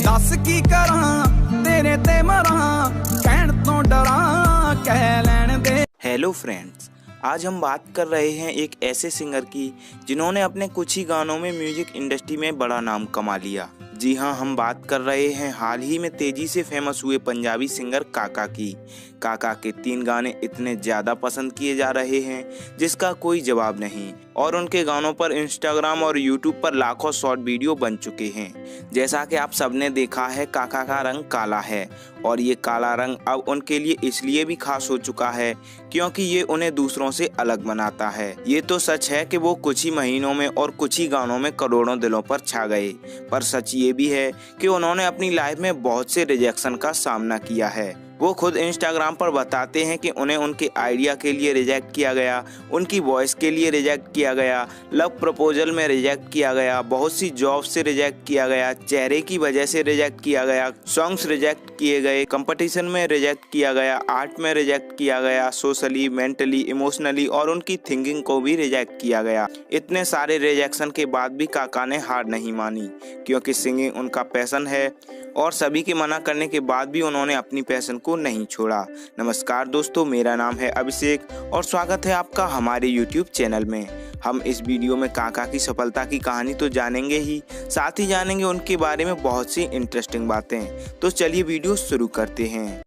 दस की करा तेरे ते मरा कहण तो डरा कह लैण दे। हेलो फ्रेंड्स, आज हम बात कर रहे हैं एक ऐसे सिंगर की जिन्होंने अपने कुछ ही गानों में म्यूजिक इंडस्ट्री में बड़ा नाम कमा लिया। जी हाँ, हम बात कर रहे हैं हाल ही में तेजी से फेमस हुए पंजाबी सिंगर काका की। काका के 3 गाने इतने ज़्यादा पसंद किए जा रहे हैं जिसका कोई जवाब नहीं, और उनके गानों पर इंस्टाग्राम और यूट्यूब पर लाखों शॉर्ट वीडियो बन चुके हैं। जैसा कि आप सबने देखा है, काका का रंग काला है और ये काला रंग अब उनके लिए इसलिए भी खास हो चुका है क्योंकि ये उन्हें दूसरों से अलग बनाता है। ये तो सच है कि वो कुछ ही महीनों में और कुछ ही गानों में करोड़ों दिलों पर छा गए, पर सच ये भी है कि उन्होंने अपनी लाइफ में बहुत से रिजेक्शन का सामना किया है। वो खुद इंस्टाग्राम पर बताते हैं कि उन्हें उनके आइडिया के लिए रिजेक्ट किया गया, उनकी वॉइस के लिए रिजेक्ट किया गया, लव प्रपोजल में रिजेक्ट किया गया, बहुत सी जॉब से रिजेक्ट किया गया, चेहरे की वजह से रिजेक्ट किया गया, सॉन्ग्स रिजेक्ट किए गए, कंपटीशन में रिजेक्ट किया गया, आर्ट में रिजेक्ट किया गया, सोशली, मेंटली, इमोशनली और उनकी थिंकिंग को भी रिजेक्ट किया गया। इतने सारे रिजेक्शन के बाद भी काका ने हार नहीं मानी क्योंकि सिंगिंग उनका पैशन है और सभी के मना करने के बाद भी उन्होंने अपनी पैशन को नहीं छोड़ा। नमस्कार दोस्तों, मेरा नाम है अभिषेक और स्वागत है आपका हमारे YouTube चैनल में। हम इस वीडियो में काका की सफलता की कहानी तो जानेंगे ही, साथ ही जानेंगे उनके बारे में बहुत सी इंटरेस्टिंग बातें। तो चलिए वीडियो शुरू करते हैं।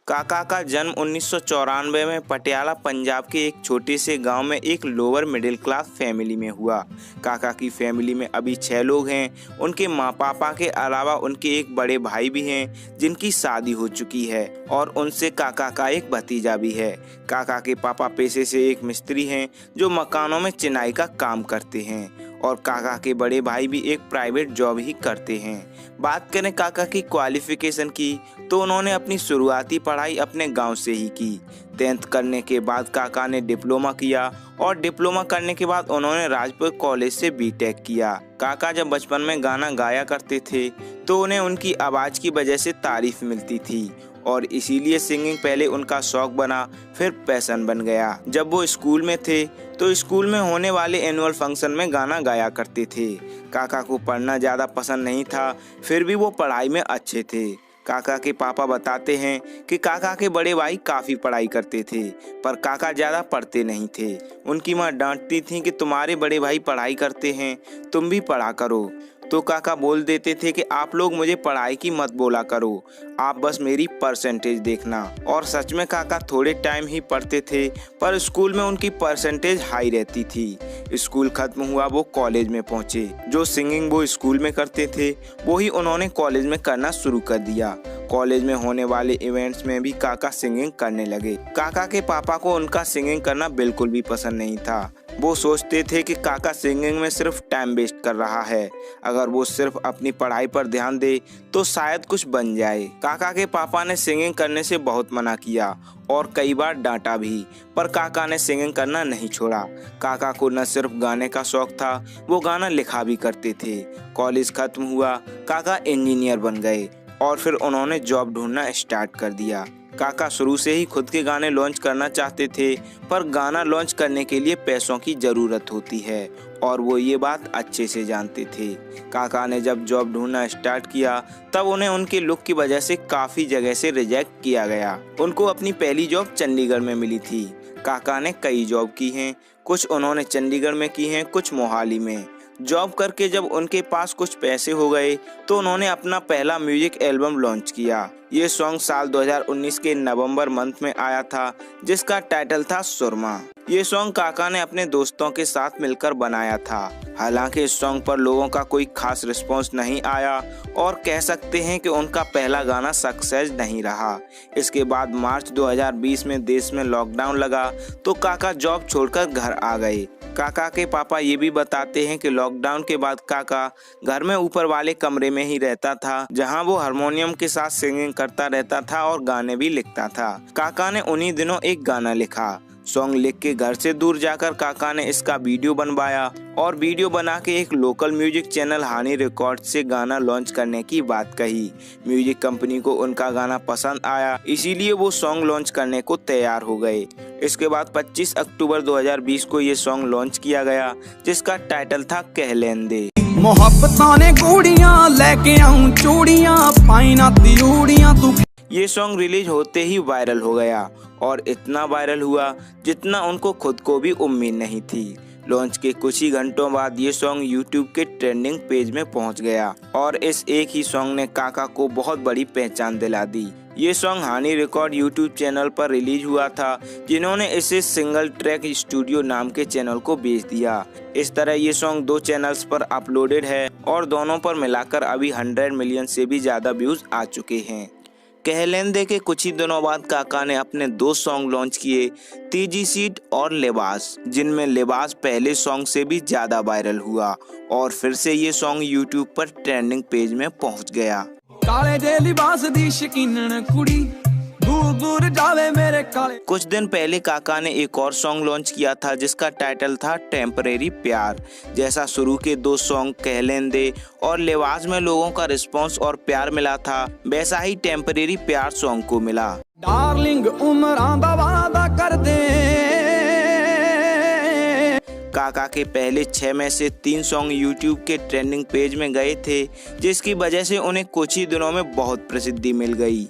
काका का जन्म 1994 में पटियाला पंजाब के एक छोटे से गांव में एक लोअर मिडिल क्लास फैमिली में हुआ। काका की फैमिली में अभी 6 लोग हैं। उनके माँ पापा के अलावा उनके एक बड़े भाई भी हैं जिनकी शादी हो चुकी है और उनसे काका का एक भतीजा भी है। काका के पापा पेशे से एक मिस्त्री हैं जो मकानों में चिनाई का काम करते हैं और काका के बड़े भाई भी एक प्राइवेट जॉब ही करते हैं। बात करें काका की क्वालिफिकेशन की तो उन्होंने अपनी शुरुआती पढ़ाई अपने गांव से ही की। 10th करने के बाद काका ने डिप्लोमा किया और डिप्लोमा करने के बाद उन्होंने राजपुर कॉलेज से बीटेक किया। काका जब बचपन में गाना गाया करते थे तो उन्हें उनकी आवाज़ की वजह से तारीफ मिलती थी और इसीलिए सिंगिंग पहले उनका शौक बना, फिर पैशन बन गया। जब वो स्कूल में थे तो स्कूल में होने वाले एनुअल फंक्शन में गाना गाया करते थे। काका को पढ़ना ज़्यादा पसंद नहीं था, फिर भी वो पढ़ाई में अच्छे थे। काका के पापा बताते हैं कि काका के बड़े भाई काफ़ी पढ़ाई करते थे पर काका ज़्यादा पढ़ते नहीं थे। उनकी माँ डांटती थी कि तुम्हारे बड़े भाई पढ़ाई करते हैं, तुम भी पढ़ा करो। तो काका बोल देते थे कि आप लोग मुझे पढ़ाई की मत बोला करो, आप बस मेरी परसेंटेज देखना। और सच में काका थोड़े टाइम ही पढ़ते थे पर स्कूल में उनकी परसेंटेज हाई रहती थी। स्कूल खत्म हुआ, वो कॉलेज में पहुंचे। जो सिंगिंग वो स्कूल में करते थे वो ही उन्होंने कॉलेज में करना शुरू कर दिया। कॉलेज में होने वाले इवेंट्स में भी काका सिंगिंग करने लगे। काका के पापा को उनका सिंगिंग करना बिल्कुल भी पसंद नहीं था। वो सोचते थे कि काका सिंगिंग में सिर्फ टाइम वेस्ट कर रहा है, अगर वो सिर्फ अपनी पढ़ाई पर ध्यान दे तो शायद कुछ बन जाए। काका के पापा ने सिंगिंग करने से बहुत मना किया और कई बार डांटा भी, पर काका ने सिंगिंग करना नहीं छोड़ा। काका को न सिर्फ गाने का शौक था, वो गाना लिखा भी करते थे। कॉलेज खत्म हुआ, काका इंजीनियर बन गए और फिर उन्होंने जॉब ढूंढना स्टार्ट कर दिया। काका शुरू से ही खुद के गाने लॉन्च करना चाहते थे पर गाना लॉन्च करने के लिए पैसों की ज़रूरत होती है और वो ये बात अच्छे से जानते थे। काका ने जब जॉब ढूंढना स्टार्ट किया तब उन्हें उनके लुक की वजह से काफ़ी जगह से रिजेक्ट किया गया। उनको अपनी पहली जॉब चंडीगढ़ में मिली थी। काका ने कई जॉब की हैं, कुछ उन्होंने चंडीगढ़ में की हैं, कुछ मोहाली में। जॉब करके जब उनके पास कुछ पैसे हो गए तो उन्होंने अपना पहला म्यूजिक एल्बम लॉन्च किया। ये सॉन्ग साल 2019 के नवंबर मंथ में आया था जिसका टाइटल था सुरमा। ये सॉन्ग काका ने अपने दोस्तों के साथ मिलकर बनाया था। हालांकि इस सॉन्ग पर लोगों का कोई खास रिस्पॉन्स नहीं आया और कह सकते हैं कि उनका पहला गाना सक्सेस नहीं रहा। इसके बाद मार्च 2020 में देश में लॉकडाउन लगा तो काका जॉब छोड़कर घर आ गए। काका के पापा ये भी बताते हैं कि लॉकडाउन के बाद काका घर में ऊपर वाले कमरे में ही रहता था जहां वो हारमोनियम के साथ सिंगिंग करता रहता था और गाने भी लिखता था। काका ने उन्हीं दिनों एक गाना लिखा। सॉन्ग लिख के घर से दूर जाकर काका ने इसका वीडियो बनवाया और वीडियो बना के एक लोकल म्यूजिक चैनल हानी रिकॉर्ड से गाना लॉन्च करने की बात कही। म्यूजिक कंपनी को उनका गाना पसंद आया, इसीलिए वो सॉन्ग लॉन्च करने को तैयार हो गए। इसके बाद 25 अक्टूबर 2020 को ये सॉन्ग लॉन्च किया गया जिसका टाइटल था कह लेन दे। मोहब्बतां ने गूड़ियां लेके आऊं चूड़ियां पाई ना तियूड़ियां तू। ये सॉन्ग रिलीज होते ही वायरल हो गया और इतना वायरल हुआ जितना उनको खुद को भी उम्मीद नहीं थी। लॉन्च के कुछ ही घंटों बाद ये सॉन्ग यूट्यूब के ट्रेंडिंग पेज में पहुंच गया और इस एक ही सॉन्ग ने काका को बहुत बड़ी पहचान दिला दी। ये song Honey record YouTube channel पर रिलीज हुआ था, जिन्होंने इसे सिंगल ट्रैक स्टूडियो नाम के चैनल को बेच दिया। इस तरह ये सॉन्ग 2 चैनल्स पर अपलोडेड है और दोनों पर मिलाकर अभी 100 मिलियन से भी ज्यादा व्यूज आ चुके हैं। कहलेंदे के कुछ ही दिनों बाद काका ने अपने 2 सॉन्ग लॉन्च किए, तीजी सीट और लिबास, जिनमें लिबास पहले सॉन्ग से भी ज्यादा वायरल हुआ और फिर से ये सॉन्ग यूट्यूब पर ट्रेंडिंग पेज में पहुंच गया। काले जे लिबास दी शकीनन कुड़ी दूर दूर जावे मेरे काले। कुछ दिन पहले काका ने एक और सॉन्ग लॉन्च किया था जिसका टाइटल था टेम्परेरी प्यार। जैसा शुरू के 2 सॉन्ग कहलेंदे और लिबास में लोगों का रिस्पांस और प्यार मिला था, वैसा ही टेम्परेरी प्यार सॉन्ग को मिला। डार्लिंग उमरां दा वादा कर दे। काका के पहले 6 में से 3 सॉन्ग यूट्यूब के ट्रेंडिंग पेज में गए थे, जिसकी वजह से उन्हें कुछ ही दिनों में बहुत प्रसिद्धि मिल गई।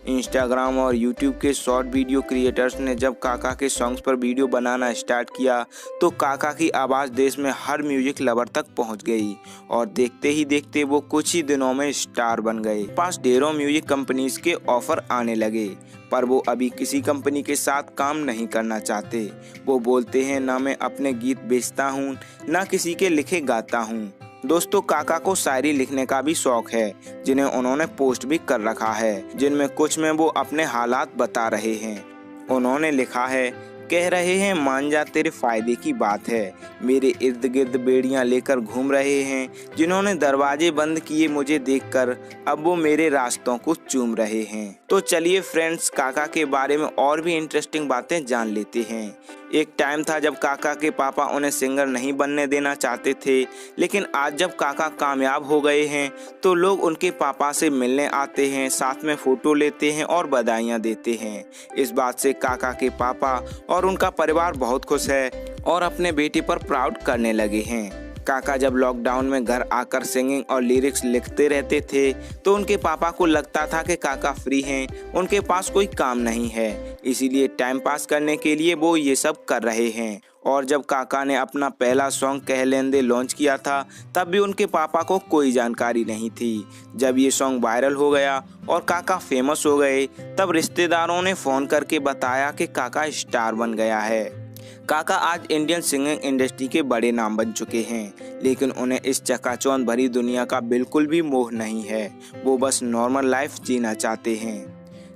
इंस्टाग्राम और यूट्यूब के शॉर्ट वीडियो क्रिएटर्स ने जब काका के सॉन्ग्स पर वीडियो बनाना स्टार्ट किया तो काका की आवाज़ देश में हर म्यूजिक लवर तक पहुंच गई और देखते ही देखते वो कुछ ही दिनों में स्टार बन गए। पास ढेरों म्यूजिक कंपनीज के ऑफर आने लगे, पर वो अभी किसी कंपनी के साथ काम नहीं करना चाहते। वो बोलते हैं ना मैं अपने गीत बेचता हूँ, ना किसी के लिखे गाता हूँ। दोस्तों, काका को शायरी लिखने का भी शौक है, जिन्हें उन्होंने पोस्ट भी कर रखा है, जिनमें कुछ में वो अपने हालात बता रहे हैं। उन्होंने लिखा है, कह रहे हैं मान जा तेरे फायदे की बात है, मेरे इर्द गिर्द बेड़ियां लेकर घूम रहे हैं, जिन्होंने दरवाजे बंद किए मुझे देखकर अब वो मेरे रास्तों को चूम रहे हैं। तो चलिए फ्रेंड्स, काका के बारे में और भी इंटरेस्टिंग बातें जान लेते हैं। एक टाइम था जब काका के पापा उन्हें सिंगर नहीं बनने देना चाहते थे, लेकिन आज जब काका कामयाब हो गए हैं तो लोग उनके पापा से मिलने आते हैं, साथ में फोटो लेते हैं और बधाइयाँ देते हैं। इस बात से काका के पापा और उनका परिवार बहुत खुश है और अपने बेटे पर प्राउड करने लगे हैं। काका जब लॉकडाउन में घर आकर सिंगिंग और लिरिक्स लिखते रहते थे तो उनके पापा को लगता था कि काका फ्री हैं, उनके पास कोई काम नहीं है, इसीलिए टाइम पास करने के लिए वो ये सब कर रहे हैं। और जब काका ने अपना पहला सॉन्ग कहलेंदे लॉन्च किया था तब भी उनके पापा को कोई जानकारी नहीं थी। जब ये सॉन्ग वायरल हो गया और काका फेमस हो गए तब रिश्तेदारों ने फ़ोन करके बताया कि काका स्टार बन गया है। काका आज इंडियन सिंगिंग इंडस्ट्री के बड़े नाम बन चुके हैं, लेकिन उन्हें इस चकाचौंध भरी दुनिया का बिल्कुल भी मोह नहीं है। वो बस नॉर्मल लाइफ जीना चाहते हैं।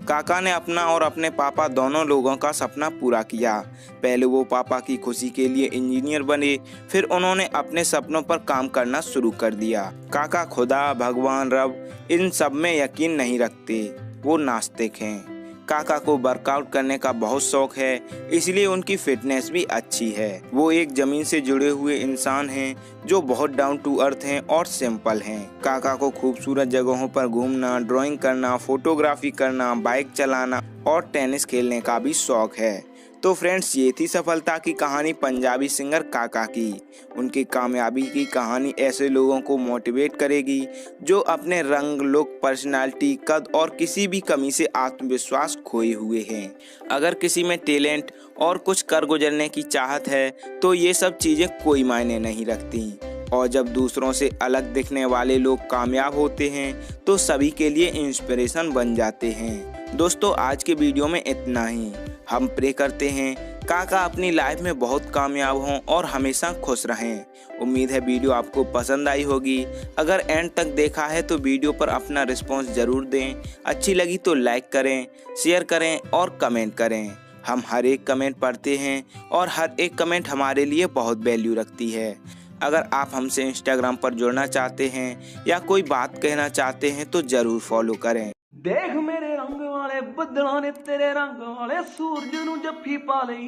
काका ने अपना और अपने पापा दोनों लोगों का सपना पूरा किया। पहले वो पापा की खुशी के लिए इंजीनियर बने, फिर उन्होंने अपने सपनों पर काम करना शुरू कर दिया। काका खुदा, भगवान, रब इन सब में यकीन नहीं रखते, वो नास्तिक हैं। काका को वर्कआउट करने का बहुत शौक है, इसलिए उनकी फिटनेस भी अच्छी है। वो एक जमीन से जुड़े हुए इंसान हैं जो बहुत डाउन टू अर्थ हैं और सिंपल हैं। काका को खूबसूरत जगहों पर घूमना, ड्राइंग करना, फोटोग्राफी करना, बाइक चलाना और टेनिस खेलने का भी शौक है। तो फ्रेंड्स, ये थी सफलता की कहानी पंजाबी सिंगर काका की। उनकी कामयाबी की कहानी ऐसे लोगों को मोटिवेट करेगी जो अपने रंग, लुक, पर्सनालिटी, कद और किसी भी कमी से आत्मविश्वास खोए हुए हैं। अगर किसी में टैलेंट और कुछ कर गुजरने की चाहत है तो ये सब चीज़ें कोई मायने नहीं रखती। और जब दूसरों से अलग दिखने वाले लोग कामयाब होते हैं तो सभी के लिए इंस्पिरेशन बन जाते हैं। दोस्तों, आज के वीडियो में इतना ही। हम प्रे करते हैं काका अपनी लाइफ में बहुत कामयाब हों और हमेशा खुश रहें। उम्मीद है वीडियो आपको पसंद आई होगी। अगर एंड तक देखा है तो वीडियो पर अपना रिस्पॉन्स ज़रूर दें। अच्छी लगी तो लाइक करें, शेयर करें और कमेंट करें। हम हर एक कमेंट पढ़ते हैं और हर एक कमेंट हमारे लिए बहुत वैल्यू रखती है। अगर आप हमसे इंस्टाग्राम पर जुड़ना चाहते हैं या कोई बात कहना चाहते हैं तो ज़रूर फॉलो करें। देख मेरे रंग वाले बदलां ने तेरे रंग वाले सूरज नूं जफ्फी पा लई,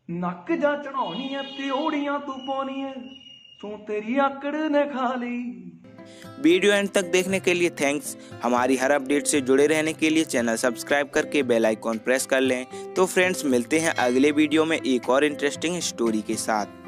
नक जा चढ़ाउणी है त्योड़ियां तू पाउणी है, तू तेरी आकड़ ने खा ली। वीडियो एंड तक देखने के लिए थैंक्स। हमारी हर अपडेट से जुड़े रहने के लिए चैनल सब्सक्राइब करके बेल आइकॉन प्रेस कर लें। तो फ्रेंड्स, मिलते हैं अगले वीडियो में एक और इंटरेस्टिंग स्टोरी के साथ।